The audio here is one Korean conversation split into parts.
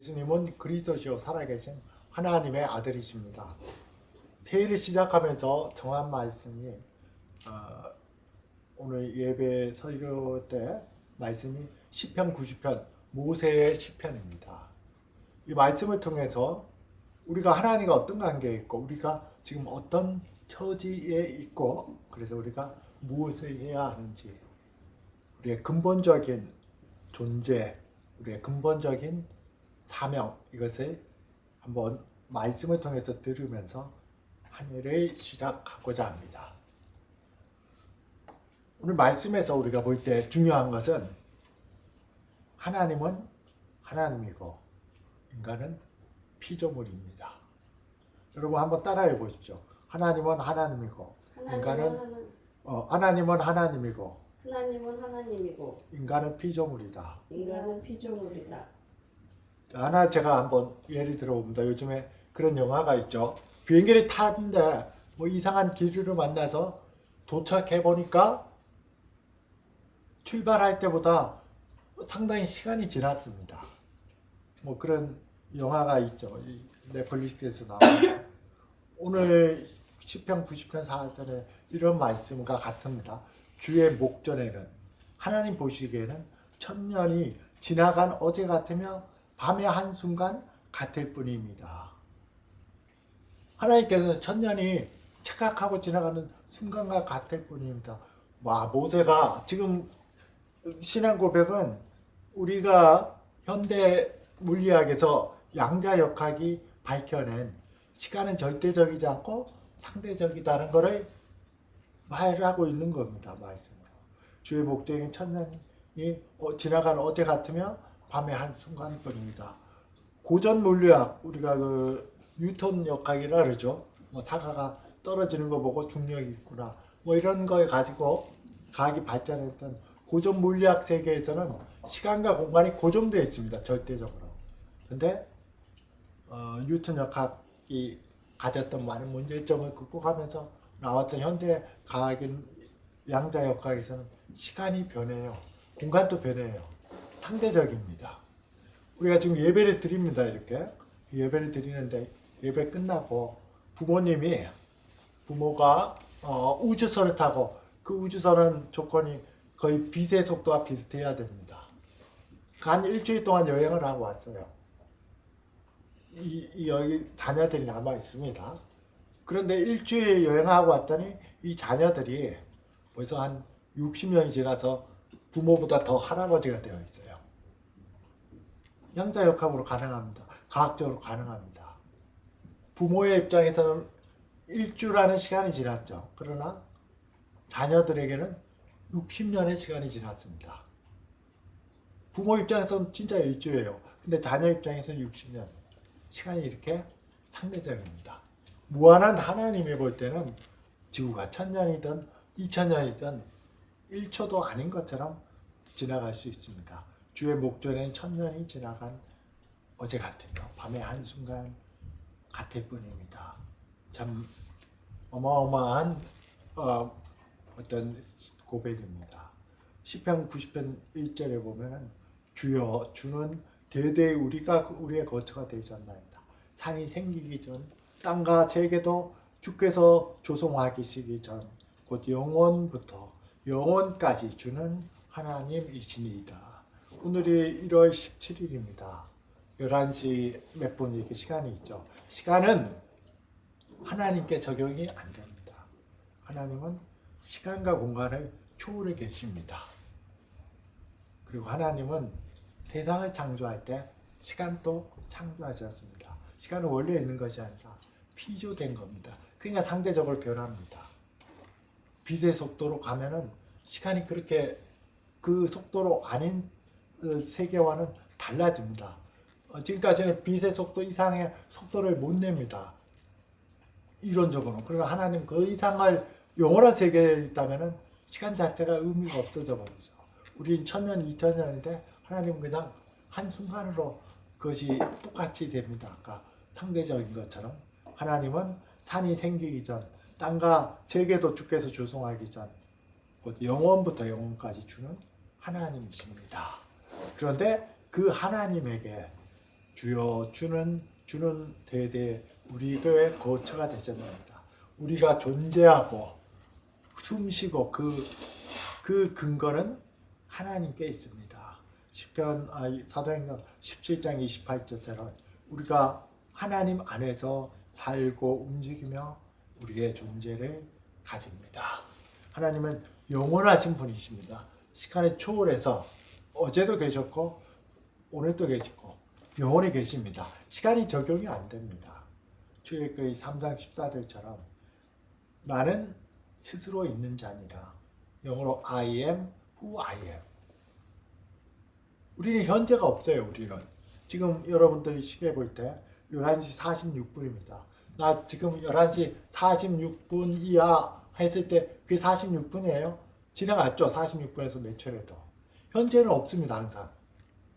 예수님은 그리스도시요 살아계신 하나님의 아들이십니다. 새해를 시작하면서 정한 말씀이 오늘 예배 설교 때 말씀이 시편 90편 모세의 시편입니다. 이 말씀을 통해서 우리가 하나님과 어떤 관계에 있고 우리가 지금 어떤 처지에 있고 그래서 우리가 무엇을 해야 하는지 우리의 근본적인 존재, 우리의 근본적인 사명 이것을 한번 말씀을 통해서 들으면서 한 해를 시작하고자 합니다. 오늘 말씀에서 우리가 볼 때 중요한 것은 하나님은 하나님이고 인간은 피조물입니다. 여러분 한번 따라해 보십시오. 하나님은 하나님이고 하나님은 하나님이고 인간은 피조물이다. 하나 제가 한번 예를 들어봅니다. 요즘에 그런 영화가 있죠. 비행기를 탔는데 뭐 이상한 기류를 만나서 도착해 보니까 출발할 때보다 상당히 시간이 지났습니다. 뭐 그런 영화가 있죠. 넷플릭스에서 나와요. 오늘 시편 90편 4절에 이런 말씀과 같습니다. 주의 목전에는 하나님 보시기에는 천년이 지나간 어제 같으며 밤의 한순간 같을 뿐입니다. 하나님께서 천년이 착각하고 지나가는 순간과 같을 뿐입니다. 모세가 지금 신앙 고백은 우리가 현대 물리학에서 양자역학이 밝혀낸 시간은 절대적이지 않고 상대적이다는 것을 말하고 있는 겁니다. 말씀으로. 주의 목적인 천년이 지나간 어제 같으며 밤의 한순간뿐입니다. 고전 물리학 우리가 뉴턴 역학이라 그러죠. 사과가 떨어지는 거 보고 중력이 있구나. 이런 걸 가지고 과학이 발전했던 고전 물리학 세계에서는 시간과 공간이 고정되어 있습니다. 절대적으로. 근데 뉴턴 역학이 가졌던 많은 문제점을 극복하면서 나왔던 현대 과학인 양자 역학에서는 시간이 변해요. 공간도 변해요. 상대적입니다. 우리가 지금 예배를 드립니다. 이렇게 예배를 드리는데 예배 끝나고 부모가 우주선을 타고 그 우주선은 조건이 거의 빛의 속도와 비슷해야 됩니다. 한 일주일 동안 여행을 하고 왔어요. 여기 자녀들이 남아 있습니다. 그런데 일주일 여행하고 왔더니 이 자녀들이 벌써 한 60년이 지나서 부모보다 더 할아버지가 되어 있어요. 양자역학으로 가능합니다. 과학적으로 가능합니다. 부모의 입장에서는 일주라는 시간이 지났죠. 그러나 자녀들에게는 60년의 시간이 지났습니다. 부모 입장에서는 진짜 일주예요. 근데 자녀 입장에서는 60년. 시간이 이렇게 상대적입니다. 무한한 하나님이 볼 때는 지구가 1000년이든 2000년이든 1초도 아닌 것처럼 지나갈 수 있습니다. 주의 목전엔 1000년이 지나간 어제 같으며 밤의 한순간 같을 뿐입니다. 참 어마어마한 어떤 고백입니다. 시편 90편 1절에 보면은 주여 주는 대대 우리의 거처가 되셨나이다. 산이 생기기 전 땅과 세계도 주께서 조성하시기 전 곧 영원부터 영원까지 주는 하나님이시니이다. 오늘이 1월 17일입니다. 11시 몇 분 이렇게 시간이 있죠. 시간은 하나님께 적용이 안 됩니다. 하나님은 시간과 공간을 초월해 계십니다. 그리고 하나님은 세상을 창조할 때 시간도 창조하셨습니다. 시간은 원래 있는 것이 아니라 피조된 겁니다. 그러니까 상대적으로 변합니다. 빛의 속도로 가면은 시간이 그렇게 그 속도로 아닌 세계와는 달라집니다. 지금까지는 빛의 속도 이상의 속도를 못 냅니다. 이론적으로는. 그러나 하나님 그 이상을 영원한 세계에 있다면은 시간 자체가 의미가 없어져 버리죠. 우린 1000년, 2000년인데 하나님은 그냥 한순간으로 그것이 똑같이 됩니다. 아까 상대적인 것처럼 하나님은 산이 생기기 전 땅과 세계도 주께서 조성하기 전 곧 영원부터 영원까지 주는 하나님이십니다. 그런데 그 하나님에게 주여 주는 대대 우리의 거처가 되셨나이다. 우리가 존재하고 숨쉬고 그 근거는 하나님께 있습니다. 시편 사도행전 17장 28절처럼 우리가 하나님 안에서 살고 움직이며 우리의 존재를 가집니다. 하나님은 영원하신 분이십니다. 시간을 초월해서 어제도 계셨고 오늘도 계시고 영원히 계십니다. 시간이 적용이 안 됩니다. 출애굽기 3장 14절처럼 나는 스스로 있는 자니라. 영어로 I am who I am. 우리는 현재가 없어요. 우리는 지금 여러분들이 시계 볼 때 11시 46분입니다. 나 지금 11시 46분이야 했을 때 그게 46분이에요? 지나갔죠. 46분에서 몇 초라도. 현재는 없습니다.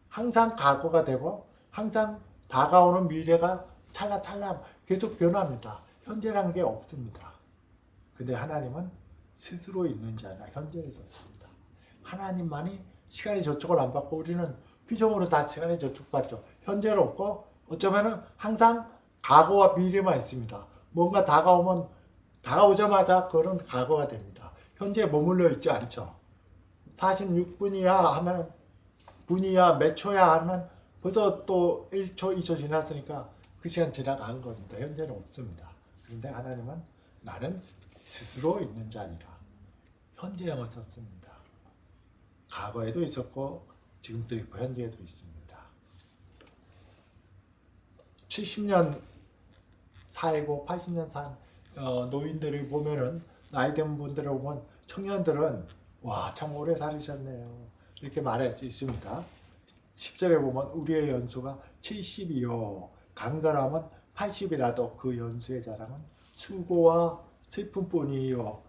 항상 과거가 되고 항상 다가오는 미래가 찰나찰나 계속 변합니다. 현재라는 게 없습니다. 근데 하나님은 스스로 있는 자나 현재에 있었습니다. 하나님만이 시간이 저쪽을 안 받고 우리는 피조물은 다 시간이 저쪽 받죠. 현재는 없고 어쩌면은 항상 과거와 미래만 있습니다. 뭔가 다가오자마자 그런 과거가 됩니다. 현재에 머물러 있지 않죠. 46분이야 하면 분이야 몇 초야 하면 벌써 또 1초 2초 지났으니까 그 시간 지나간 겁니다. 현재는 없습니다. 그런데 하나님은 나는 스스로 있는 자니라. 현재형을 썼습니다. 과거에도 있었고 지금도 있고 현재에도 있습니다. 70년 살고 80년 산 노인들을 보면은 나이 든 분들을 보면 청년들은 와 참 오래 살으셨네요 이렇게 말할 수 있습니다. 10절에 보면 우리의 연수가 70이요 강건함은 80이라도 그 연수의 자랑은 수고와 슬픔뿐이요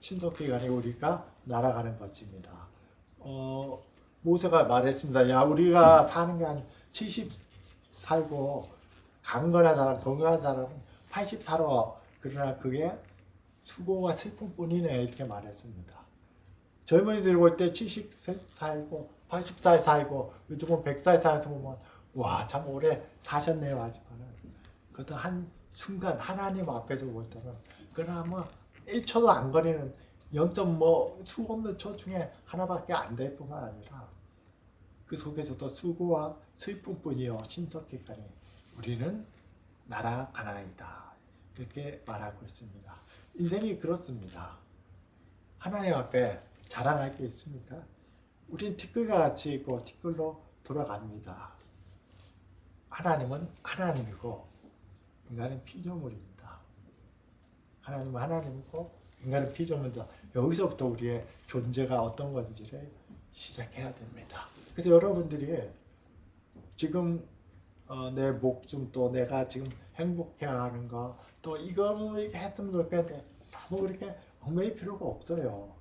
신속히 가니 우리가 날아가는 것입니다. 모세가 말했습니다. 야 우리가 사는 게 한 70 살고 강건한 사람 건강한 사람은 80 살아. 그러나 그게 수고와 슬픔뿐이네 이렇게 말했습니다. 젊은이들 볼 때 70살 살고 80살 살고 요즘은 100살 살아서 보면 와 참 오래 사셨네요 하지만은 그것도 한 순간 하나님 앞에서 볼 때는 그러나 뭐 1초도 안 걸리는 0. 수없는 초 중에 하나밖에 안 될 뿐만 아니라 그 속에서도 수고와 슬픔뿐이요 신속히 가니 우리는 날아가나이다 이렇게 말하고 있습니다. 인생이 그렇습니다. 하나님 앞에 자랑할 게 있습니까? 우린 티끌과 같이 있고 티끌로 돌아갑니다. 하나님은 하나님이고 인간은 피조물입니다. 하나님은 하나님이고 인간은 피조물입니다. 여기서부터 우리의 존재가 어떤 건지를 시작해야 됩니다. 그래서 여러분들이 지금 내 목숨 또 내가 지금 행복해야 하는 거 또 이거는 했으면 좋겠는데 너무 그렇게 얽매일 필요가 없어요.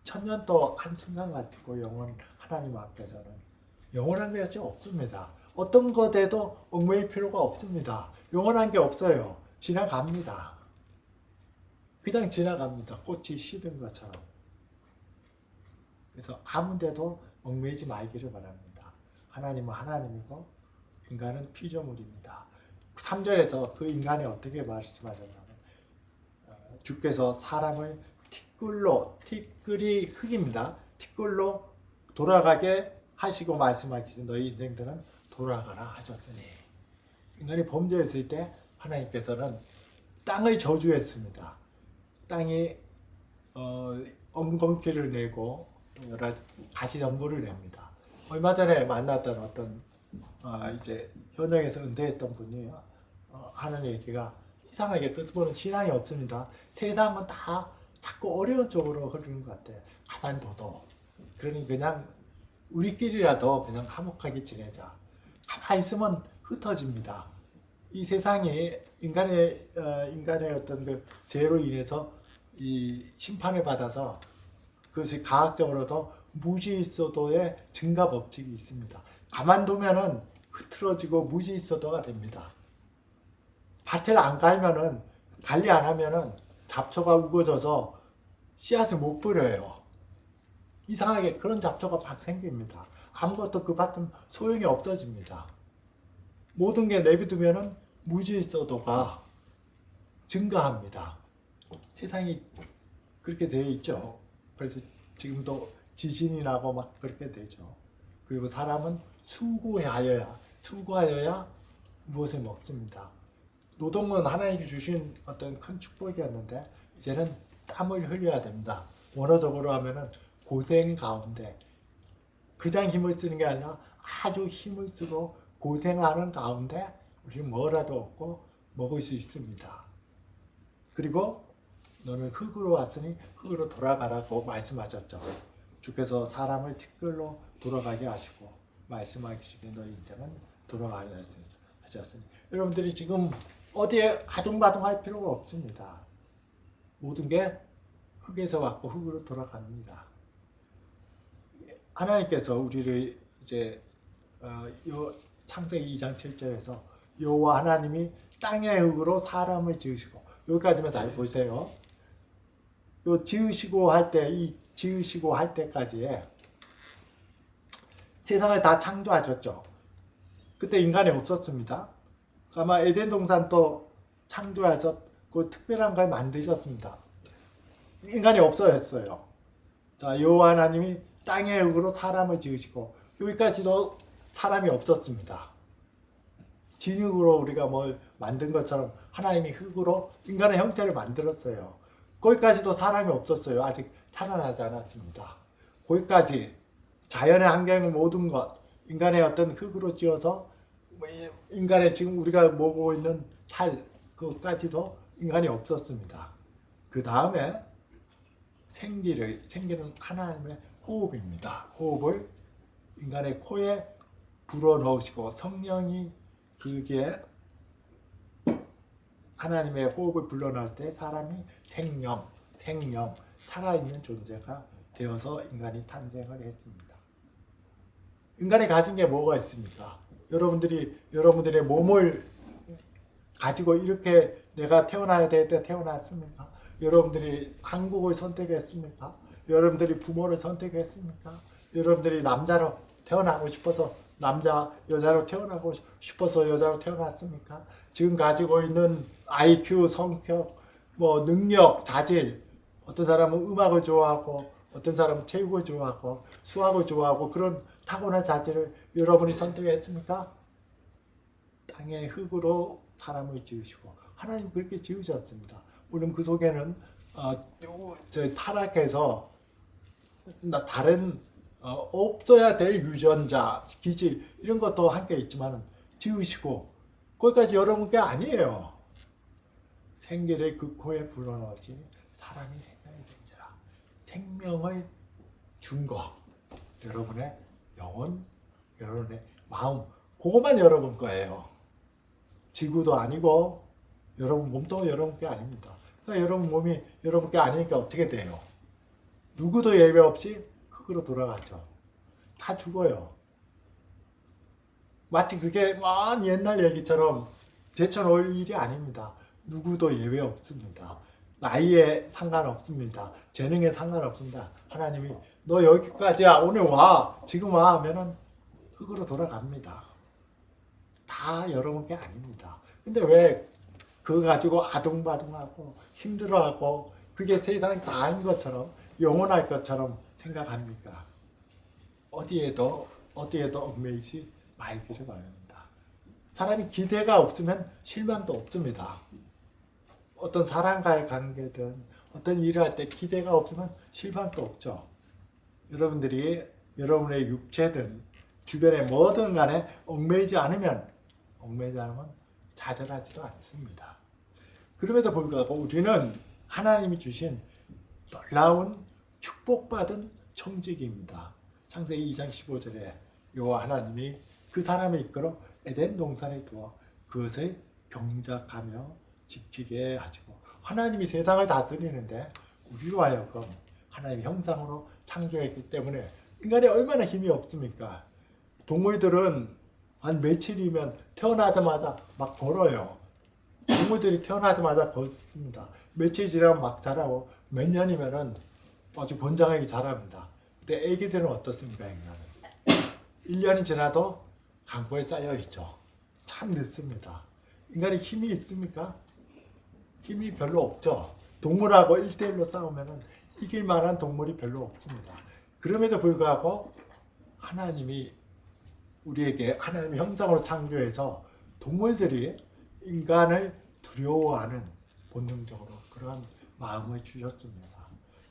천년도 한순간 같고 영원 하나님 앞에서는 영원한 것이 없습니다. 어떤 것에도 얽매일 필요가 없습니다. 영원한 게 없어요. 지나갑니다. 그냥 지나갑니다. 꽃이 시든 것처럼. 그래서 아무 데도 얽매이지 말기를 바랍니다. 하나님은 하나님이고 인간은 피조물입니다. 3절에서 그 인간이 어떻게 말씀하셨냐면 주께서 사람을 티끌이 흙입니다. 티끌로 돌아가게 하시고 말씀하시는 너희 인생들은 돌아가라 하셨으니 인간이 범죄했을 때 하나님께서는 땅을 저주했습니다. 땅이 엉겅퀴를 내고 또 여러 가시덤불을 냅니다. 얼마 전에 만났던 어떤 이제 현역에서 은퇴했던 분이 하는 얘기가 이상하게 뜻보는 신앙이 없습니다. 세상은 다 자꾸 어려운 쪽으로 흐르는 것 같아요. 가만둬도. 그러니 그냥 우리끼리라도 그냥 화목하게 지내자. 가만히 있으면 흩어집니다. 이 세상이 인간의 어떤 그 죄로 인해서 이 심판을 받아서 그것이 과학적으로도 무지일소도의 증가 법칙이 있습니다. 가만두면은 흐트러지고 무지일소도가 됩니다. 밭을 안 갈면은 관리 안 하면은 잡초가 우거져서 씨앗을 못 뿌려요. 이상하게 그런 잡초가 막 생깁니다. 아무것도 그 밭은 소용이 없어집니다. 모든 게 내비두면은 무질서도가 증가합니다. 세상이 그렇게 되어 있죠. 그래서 지금도 지진이 나고 막 그렇게 되죠. 그리고 사람은 수고하여야 무엇을 먹습니다. 노동은 하나님이 주신 어떤 큰 축복이었는데 이제는 땀을 흘려야 됩니다. 원어적으로 하면은 고생 가운데 그냥 힘을 쓰는 게 아니라 아주 힘을 쓰고 고생하는 가운데 우리는 뭐라도 얻고 먹을 수 있습니다. 그리고 너는 흙으로 왔으니 흙으로 돌아가라고 말씀하셨죠. 주께서 사람을 티끌로 돌아가게 하시고 말씀하시기에 너희 인생은 돌아가게 하셨으니 여러분들이 지금 어디에 아둥바둥할 필요가 없습니다. 모든 게 흙에서 왔고 흙으로 돌아갑니다. 하나님께서 우리를 이제 요 창세기 2장 7절에서 여호와 하나님이 땅의 흙으로 사람을 지으시고 여기까지만 잘 보세요. 요 지으시고 할 때 이 지으시고 할 때까지에 세상을 다 창조하셨죠. 그때 인간이 없었습니다. 아마 에덴 동산도 창조해서 그 특별한 걸 만드셨습니다. 인간이 없어졌어요. 자, 여호와 하나님이 땅의 흙으로 사람을 지으시고 여기까지도 사람이 없었습니다. 진흙으로 우리가 뭘 만든 것처럼 하나님이 흙으로 인간의 형체를 만들었어요. 거기까지도 사람이 없었어요. 아직 살아나지 않았습니다. 거기까지 자연의 환경 모든 것 인간의 어떤 흙으로 지어서 인간의 지금 우리가 먹고 있는 살 그것까지도 인간이 없었습니다. 그 다음에 생기는 하나님의 호흡입니다. 호흡을 인간의 코에 불어넣으시고 성령이 그게 하나님의 호흡을 불어넣을 때 사람이 생명, 살아있는 존재가 되어서 인간이 탄생을 했습니다. 인간이 가진 게 뭐가 있습니까? 여러분들의 몸을 가지고 이렇게 내가 태어나야 될 때 태어났습니까? 여러분들이 한국을 선택했습니까? 여러분들이 부모를 선택했습니까? 여러분들이 남자로 태어나고 싶어서 여자로 태어나고 싶어서 여자로 태어났습니까? 지금 가지고 있는 IQ, 성격, 능력, 자질, 어떤 사람은 음악을 좋아하고, 어떤 사람은 체육을 좋아하고, 수학을 좋아하고, 그런 타고난 자질을 여러분이 선택했습니까? 땅의 흙으로 사람을 지으시고, 하나님 그렇게 지으셨습니다. 물론 그 속에는, 타락해서, 다른 없어야 될 유전자, 기질 이런 것도 함께 있지만 지으시고 거기까지 여러분께 아니에요. 생기를 그 코에 불어넣으시니 사람이 생명이 된지라. 생명을 준 거. 여러분의 영혼, 여러분의 마음 그것만 여러분 거예요. 지구도 아니고 여러분 몸도 여러분 게 아닙니다. 그러니까 여러분 몸이 여러분 게 아니니까 어떻게 돼요? 누구도 예외 없이 흙으로 돌아가죠. 다 죽어요. 마치 그게 먼 옛날 얘기처럼 제쳐놓을 일이 아닙니다. 누구도 예외 없습니다. 나이에 상관없습니다. 재능에 상관없습니다. 하나님이 너 여기까지야 오늘 와 지금 와 하면은 흙으로 돌아갑니다. 다 여러분께 아닙니다. 근데 왜 그거 가지고 아둥바둥하고 힘들어하고 그게 세상이 다인 것처럼 영원할 것처럼 생각합니까? 어디에도 얽매이지 말기를 바랍니다. 사람이 기대가 없으면 실망도 없습니다. 어떤 사람과의 관계든 어떤 일을 할 때 기대가 없으면 실망도 없죠. 여러분들이 여러분의 육체든 주변에 뭐든 간에 얽매이지 않으면 좌절하지도 않습니다. 그럼에도 불구하고 우리는 하나님이 주신 놀라운 축복받은 청지기입니다. 창세기 2장 15절에 여호와 하나님이 그 사람을 이끌어 에덴 동산에 두어 그것을 경작하며 지키게 하시고 하나님이 세상을 다스리는데 우리로 하여금 하나님의 형상으로 창조했기 때문에 인간이 얼마나 힘이 없습니까? 동물들은 한 며칠이면 태어나자마자 막 걸어요. 동물들이 태어나자마자 걷습니다. 며칠 지나면 막 자라고 몇 년이면은 아주 건장하게 자랍니다. 근데 애기들은 어떻습니까? 인간은 1년이 지나도 강보에 쌓여 있죠. 자, 참 늦습니다. 인간이 힘이 있습니까? 힘이 별로 없죠. 동물하고 1대1로 싸우면 이길 만한 동물이 별로 없습니다. 그럼에도 불구하고 하나님이 우리에게 하나님의 형상으로 창조해서 동물들이 인간을 두려워하는 본능적으로 그런 마음을 주셨습니다.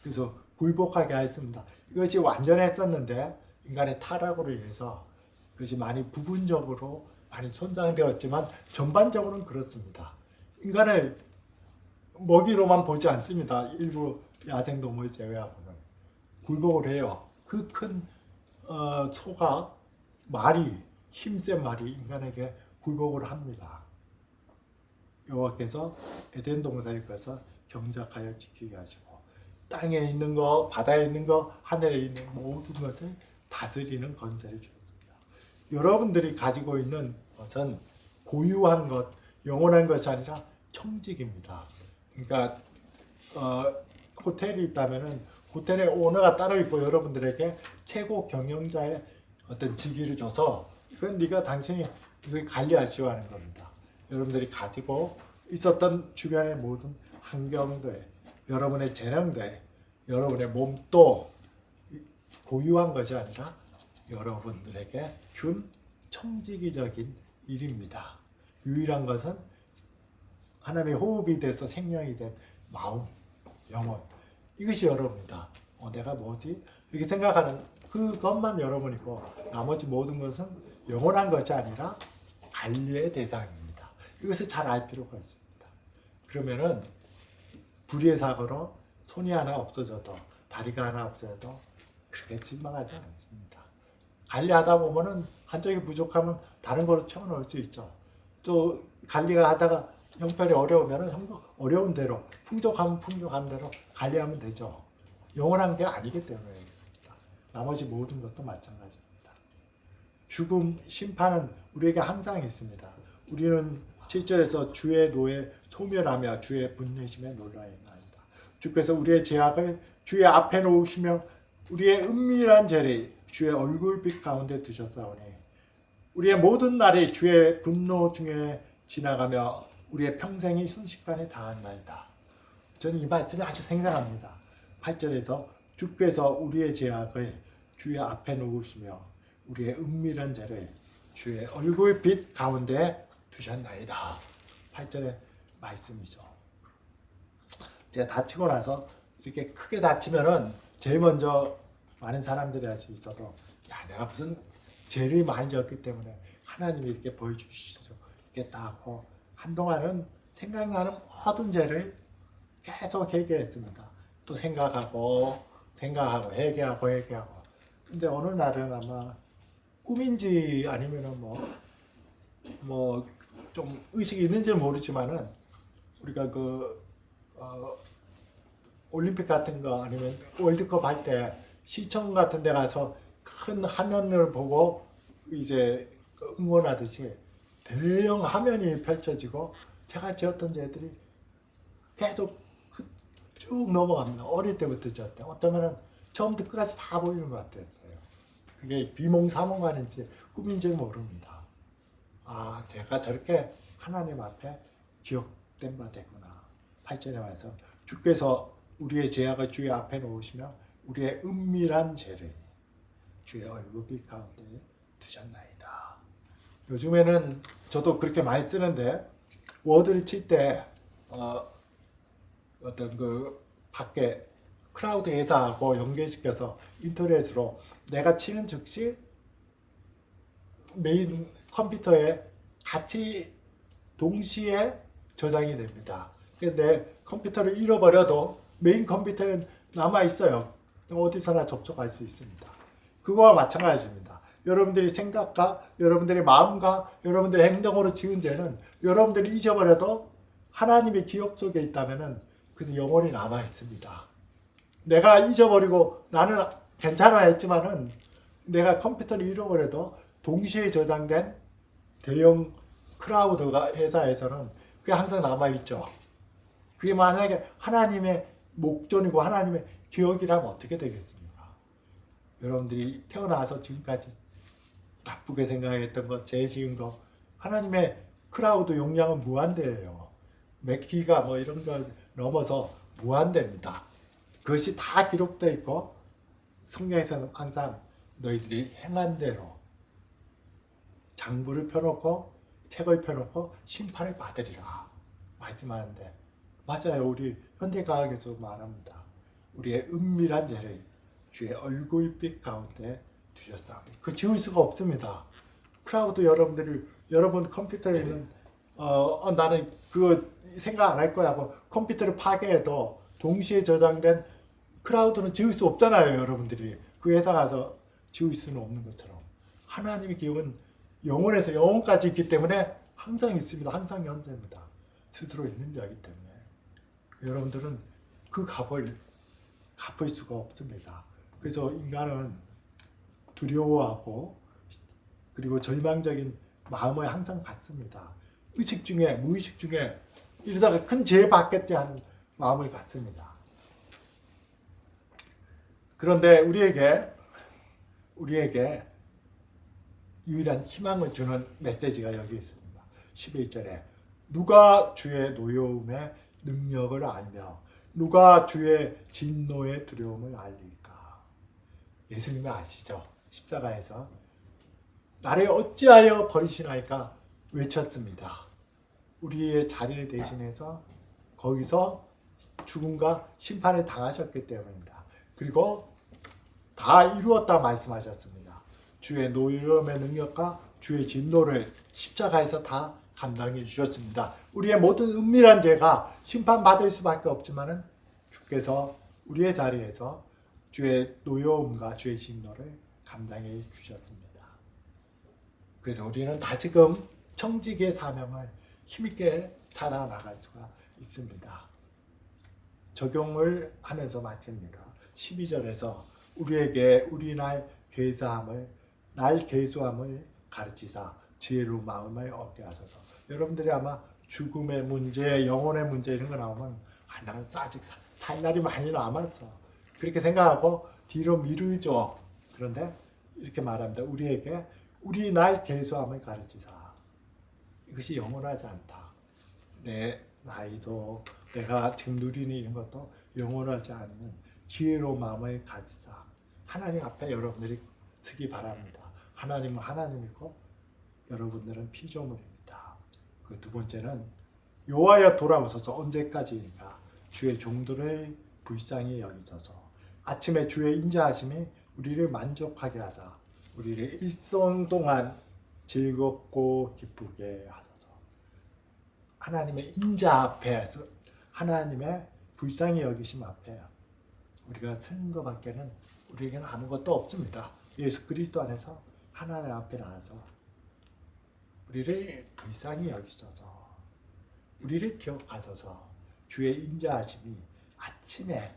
그래서 굴복하게 하였습니다. 이것이 완전했었는데 인간의 타락으로 인해서 그것이 많이 부분적으로 많이 손상되었지만 전반적으로는 그렇습니다. 인간을 먹이로만 보지 않습니다. 일부 야생동물 제외하고는 굴복을 해요. 그 큰 소가 말이 힘센 말이 인간에게 굴복을 합니다. 여호와께서 에덴 동산에 가서 경작하여 지키게 하시고 땅에 있는 거, 바다에 있는 거, 하늘에 있는 모든 것을 다스리는 권세를 주었습니다. 여러분들이 가지고 있는 것은 고유한 것, 영원한 것이 아니라 청직입니다. 그러니까 호텔이 있다면은 호텔에 오너가 따로 있고 여러분들에게 최고 경영자의 어떤 직위를 줘서 그건 네가 당신이 이걸 관리하시오 하는 겁니다. 여러분들이 가지고 있었던 주변의 모든 환경들, 여러분의 재능들, 여러분의 몸도 고유한 것이 아니라 여러분들에게 준 청지기적인 일입니다. 유일한 것은 하나님의 호흡이 돼서 생명이 된 마음, 영혼. 이것이 여러분이다. 내가 뭐지? 이렇게 생각하는 그것만 여러분이고 나머지 모든 것은 영원한 것이 아니라 관리의 대상입니다. 이것을 잘 알 필요가 있습니다. 그러면은 불의의 사고로 손이 하나 없어져도 다리가 하나 없어져도 그렇게 실망하지 않습니다. 관리하다 보면은 한쪽이 부족하면 다른 걸로 채워넣을 수 있죠. 또 관리가 하다가 형편이 어려우면은 어려운 대로 풍족하면 풍족한 대로 관리하면 되죠. 영원한 게 아니기 때문에 그렇습니다. 나머지 모든 것도 마찬가지입니다. 죽음, 심판은 우리에게 항상 있습니다. 우리는 7절에서 주의 노에 소멸하며 주의 분내심에 놀라나이다. 주께서 우리의 죄악을 주의 앞에 놓으시며 우리의 은밀한 죄를 주의 얼굴빛 가운데 두셨사오니 우리의 모든 날이 주의 분노 중에 지나가며 우리의 평생이 순식간에 다한나이다. 저는 이 말씀이 아주 생생합니다. 8절에서 주께서 우리의 죄악을 주의 앞에 놓으시며 우리의 은밀한 죄를 주의 얼굴빛 가운데 두셨나이다. 8절의 말씀이죠. 제가 다치고 나서 이렇게 크게 다치면은 제일 먼저 많은 사람들이 할 수 있어도 내가 무슨 죄를 많이 졌기 때문에 하나님이 이렇게 보여주시죠. 이렇게 하고 한동안은 생각나는 모든 죄를 계속 회개했습니다. 또 생각하고 회개하고. 근데 어느 날은 아마 꿈인지 아니면은 뭐 좀 의식이 있는지는 모르지만은 우리가 올림픽 같은 거 아니면 월드컵 할 때 시청 같은 데 가서 큰 화면을 보고 이제 응원하듯이 대형 화면이 펼쳐지고 제가 지었던 죄들이 계속 쭉 넘어갑니다. 어릴 때부터 지었대. 어쩌면은 처음부터 끝까지 다 보이는 것 같았어요. 그게 비몽사몽하는지 꿈인지 모릅니다. 제가 저렇게 하나님 앞에 기억된 바 되구나. 8절에 와서 주께서 우리의 죄악을 주의 앞에 놓으시며 우리의 은밀한 죄를 주의 얼굴빛 가운데 두셨나이다. 요즘에는 저도 그렇게 많이 쓰는데 워드를 칠 때 어떤 밖에 클라우드 회사하고 연계시켜서 인터넷으로 내가 치는 즉시 메인 컴퓨터에 같이 동시에 저장이 됩니다. 내 컴퓨터를 잃어버려도 메인 컴퓨터는 남아 있어요. 어디서나 접촉할 수 있습니다. 그거와 마찬가지입니다. 여러분들이 생각과 여러분들의 마음과 여러분들의 행동으로 지은 죄는 여러분들이 잊어버려도 하나님의 기억 속에 있다면은 그래서 영원히 남아 있습니다. 내가 잊어버리고 나는 괜찮아 했지만은 내가 컴퓨터를 잃어버려도 동시에 저장된 대형 클라우드가 회사에서는 그게 항상 남아있죠. 그게 만약에 하나님의 목전이고 하나님의 기억이라면 어떻게 되겠습니까? 여러분들이 태어나서 지금까지 나쁘게 생각했던 것, 죄 지은 거 하나님의 크라우드 용량은 무한대예요. 몇 기가 뭐 이런 거 넘어서 무한대입니다. 그것이 다 기록되어 있고 성경에서는 항상 너희들이 행한 대로 장부를 펴놓고 책을 펴놓고 심판을 받으리라 말씀하는데 맞아요. 우리 현대과학에서 말합니다. 우리의 은밀한 죄를 주의 얼굴빛 가운데 두셨사오니 그 지울 수가 없습니다. 크라우드 여러분 컴퓨터에 있는 나는 그거 생각 안 할 거야 하고 컴퓨터를 파괴해도 동시에 저장된 크라우드는 지울 수 없잖아요. 여러분들이 그 회사 가서 지울 수는 없는 것처럼 하나님의 기억은 영원에서 영원까지 있기 때문에 항상 있습니다. 항상 현재입니다. 스스로 있는 자이기 때문에 여러분들은 그 값을 갚을 수가 없습니다. 그래서 인간은 두려워하고 그리고 절망적인 마음을 항상 갖습니다. 의식 중에 무의식 중에 이러다가 큰 죄 받겠지 하는 마음을 갖습니다. 그런데 우리에게 유일한 희망을 주는 메시지가 여기 있습니다. 11절에 누가 주의 노여움의 능력을 알며 누가 주의 진노의 두려움을 알릴까? 예수님이 아시죠? 십자가에서 나를 어찌하여 버리시나이까 외쳤습니다. 우리의 자리를 대신해서 거기서 죽음과 심판을 당하셨기 때문입니다. 그리고 다 이루었다 말씀하셨습니다. 주의 노여움의 능력과 주의 진노를 십자가에서 다 감당해 주셨습니다. 우리의 모든 은밀한 죄가 심판받을 수밖에 없지만은 주께서 우리의 자리에서 주의 노여움과 주의 진노를 감당해 주셨습니다. 그래서 우리는 다시금 청지기의 사명을 힘있게 살아나갈 수가 있습니다. 적용을 하면서 마칩니다. 12절에서 우리에게 우리 날 계수함을 가르치사 지혜로 마음을 얻게 하소서. 여러분들이 아마 죽음의 문제, 영혼의 문제 이런 거 나오면 나는 아직 살 날이 많이 남았어. 그렇게 생각하고 뒤로 미루죠. 그런데 이렇게 말합니다. 우리에게 우리 날 계수함을 가르치사. 이것이 영원하지 않다. 내 나이도 내가 지금 누리는 이런 것도 영원하지 않는 지혜로운 마음을 가지사. 하나님 앞에 여러분들이 서기 바랍니다. 하나님은 하나님이고 여러분들은 피조물입니다. 그 두 번째는 여호와여 돌아오소서. 언제까지인가? 주의 종들을 불쌍히 여기소서. 아침에 주의 인자하심이 우리를 만족하게 하사 우리를 일생 동안 즐겁고 기쁘게 하소서. 하나님의 인자 앞에서 하나님의 불쌍히 여기심 앞에 우리가 쓰는 것밖에는 우리에게는 아무것도 없습니다. 예수 그리스도 안에서 하나님 앞에 나와서 우리를 불쌍히 여기소서. 우리를 기억하소서. 주의 인자하심이 아침에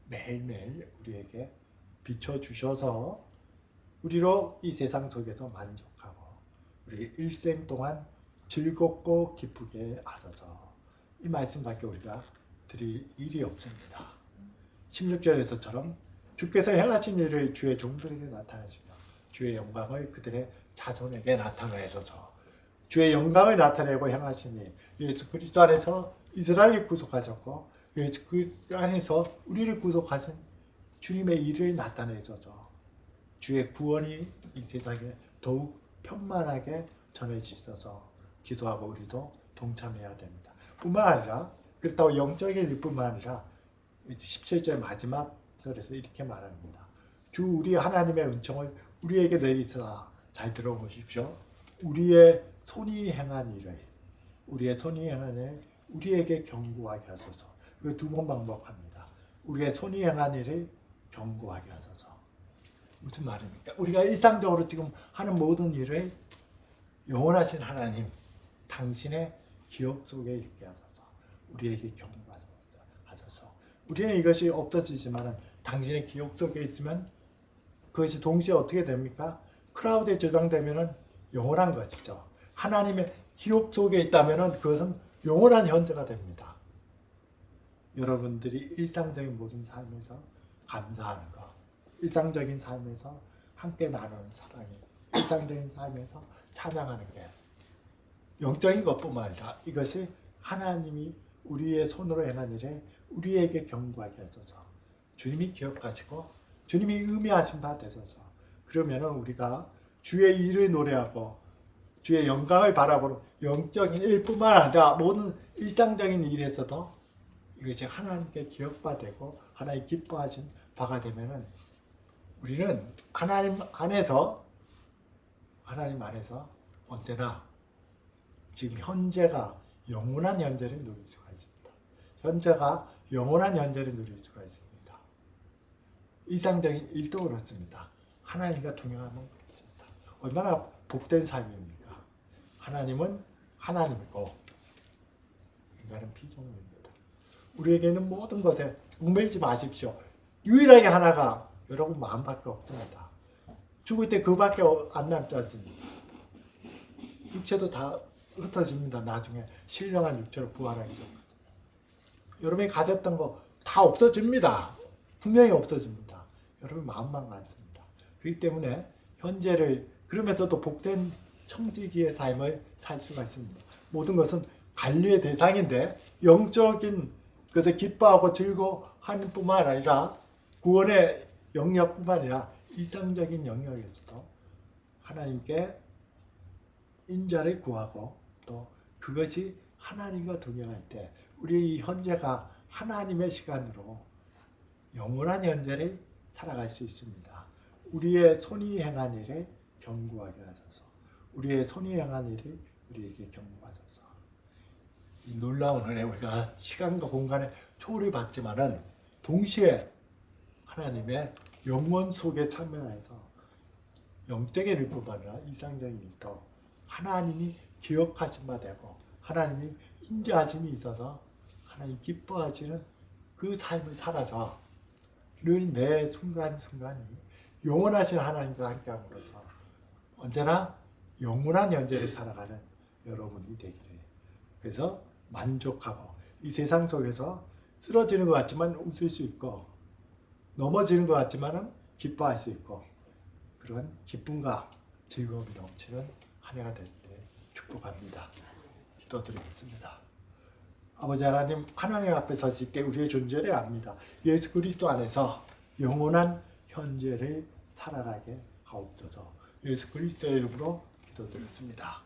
매일매일 우리에게 비춰주셔서 우리로 이 세상 속에서 만족하고 우리 일생 동안 즐겁고 기쁘게 하소서. 이 말씀밖에 우리가 드릴 일이 없습니다. 16절에서처럼 주께서 행하신 일을 주의 종들에게 나타내시며 주의 영광을 그들의 자손에게 나타내소서. 주의 영광을 나타내고 행하시니 예수 그리스도 안에서 이스라엘을 구속하셨고 예수 그리스도 안에서 우리를 구속하신 주님의 일을 나타내소서. 주의 구원이 이 세상에 더욱 편만하게 전해지셔서 기도하고 우리도 동참해야 됩니다. 뿐만 아니라 그렇다고 영적인 일뿐만 아니라 17절 마지막 절에서 이렇게 말합니다. 주 우리 하나님의 은총을 우리에게 내리사. 잘 들어보십시오. 우리의 손이 행한 일을 우리에게 경고하게 하소서. 이거 두 번 반복합니다. 우리의 손이 행한 일을 경고하게 하소서. 무슨 말입니까? 우리가 일상적으로 지금 하는 모든 일을 영원하신 하나님 당신의 기억 속에 있게 하소서. 우리에게 경고하소서. 우리는 이것이 없어지지만 당신의 기억 속에 있으면 그것이 동시에 어떻게 됩니까? 클라우드에 저장되면 영원한 것이죠. 하나님의 기억 속에 있다면 그것은 영원한 현재가 됩니다. 여러분들이 일상적인 모든 삶에서 감사하는 것, 일상적인 삶에서 함께 나누는 사랑이, 일상적인 삶에서 찬양하는 게 영적인 것뿐만 아니라 이것이 하나님이 우리의 손으로 행한 일에 우리에게 경고하게 하소서. 주님이 기억하시고 주님이 의미하신 바 되소서. 그러면은 우리가 주의 일을 노래하고 주의 영광을 바라보는 영적인 일뿐만 아니라 모든 일상적인 일에서도 이것이 하나님께 기억받고 하나님 기뻐하신 바가 되면은 우리는 하나님 안에서 언제나 지금 현재가 영원한 현재를 누릴 수가 있습니다. 현재가 영원한 현재를 누릴 수가 있습니다. 일상적인 일도 그렇습니다. 하나님과 동행하면 그렇습니다. 얼마나 복된 삶입니까? 하나님은 하나님이고 인간은 피조물입니다. 우리에게는 모든 것에 얽매이지 마십시오. 유일하게 하나가 여러분 마음밖에 없습니다. 죽을 때 그밖에 안 남지 않습니다. 육체도 다 흩어집니다. 나중에 신령한 육체로 부활하기 전까지. 여러분이 가졌던 거 다 없어집니다. 분명히 없어집니다. 여러분 마음만 같습니다. 그렇기 때문에 현재를 그러면서도 복된 청지기의 삶을 살 수가 있습니다. 모든 것은 관리의 대상인데 영적인 것에 기뻐하고 즐거워하는 뿐만 아니라 구원의 영역뿐만 아니라 일상적인 영역에서도 하나님께 인자를 구하고 또 그것이 하나님과 동행할 때 우리 현재가 하나님의 시간으로 영원한 현재를 살아갈 수 있습니다. 우리의 손이 행한 일을 경고하게 하소서. 우리의 손이 행한 일을 우리에게 경고하소서. 이 놀라운 은혜 우리가 시간과 공간에 초월을 받지만은 동시에 하나님의 영원 속에 참여해서 영적인 일뿐만 아니라 이상적인 일도 하나님이 기억하신 바 되고 하나님이 인자하심이 있어서 하나님 기뻐하시는 그 삶을 살아서 늘 매 순간순간이 영원하신 하나님과 함께함으로써 언제나 영원한 현재를 살아가는 여러분이 되기를. 그래서 만족하고 이 세상 속에서 쓰러지는 것 같지만 웃을 수 있고 넘어지는 것 같지만 기뻐할 수 있고 그런 기쁨과 즐거움이 넘치는 한 해가 되기를 축복합니다. 기도드리겠습니다. 아버지 하나님, 하나님 앞에 서실 때 우리의 존재를 압니다. 예수 그리스도 안에서 영원한 현재를 살아가게 하옵소서. 예수 그리스도의 이름으로 기도드렸습니다.